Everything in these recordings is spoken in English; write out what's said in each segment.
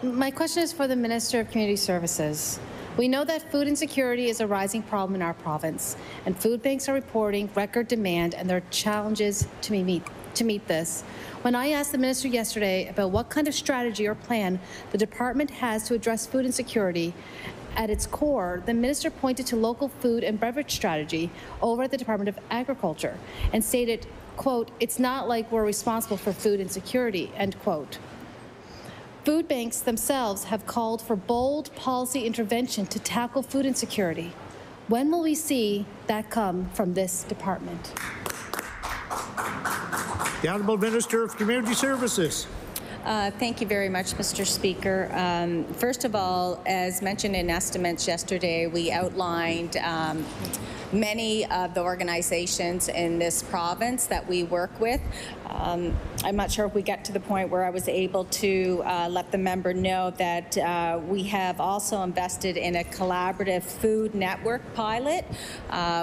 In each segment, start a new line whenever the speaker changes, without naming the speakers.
My question is for the Minister of Community Services. We know that food insecurity is a rising problem in our province, and food banks are reporting record demand, and there are challenges to meet this. When I asked the Minister yesterday about what kind of strategy or plan the department has to address food insecurity, at its core, the Minister pointed to local food and beverage strategy over at the Department of Agriculture and stated, quote, "It's not like we're responsible for food insecurity," end quote. Food banks themselves have called for bold policy intervention to tackle food insecurity. When will we see that come from this department?
The Honourable Minister of Community Services.
Thank you very much, Mr. Speaker. First of all, as mentioned in estimates yesterday, we outlined many of the organizations in this province that we work with. I'm not sure if we get to the point where I was able to let the member know that we have also invested in a collaborative food network pilot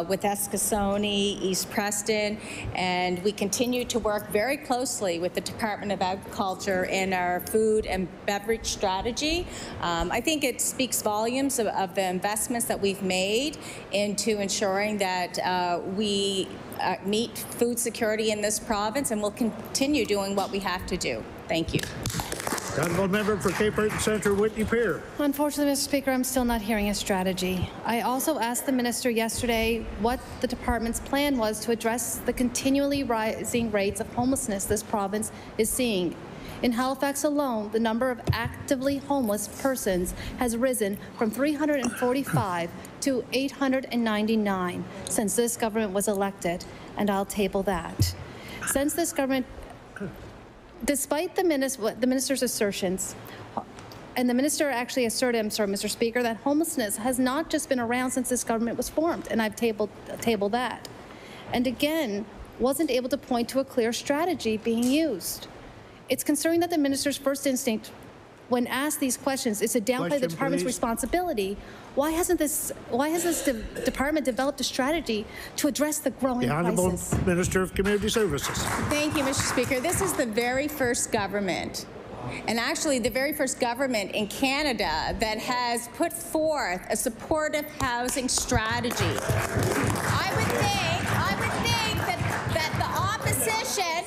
with Eskasoni, East Preston, and we continue to work very closely with the Department of Agriculture in our food and beverage strategy. I think it speaks volumes of the investments that we've made into ensuring that we meet food security in this province, and we'll continue doing what we have to do. Thank you.
Honourable Member for Cape Breton Centre, Whitney Peer.
Unfortunately, Mr. Speaker, I'm still not hearing a strategy. I also asked the Minister yesterday what the department's plan was to address the continually rising rates of homelessness this province is seeing. In Halifax alone, the number of actively homeless persons has risen from 345 to 899 since this government was elected, and I'll table that. Since this government, despite the minister's assertions, and the minister actually asserted, I'm sorry, Mr. Speaker, that homelessness has not just been around since this government was formed, and I've tabled that. And again, wasn't able to point to a clear strategy being used. It's concerning that the minister's first instinct when asked these questions is to downplay the department's responsibility. Why has this department developed a strategy to address the growing crisis?
The Honourable Minister of Community Services.
Thank you, Mr. Speaker. This is the very first government, and actually the very first government in Canada, that has put forth a supportive housing strategy. I would think that the opposition,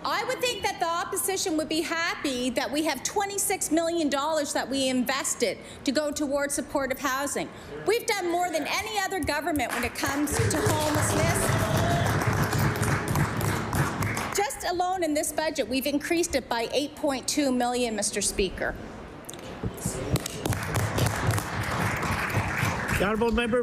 I would think that the opposition would be happy that we have $26 million that we invested to go towards supportive housing. We've done more than any other government when it comes to homelessness. Just alone in this budget, we've increased it by $8.2 million, Mr. Speaker.
The Honourable Member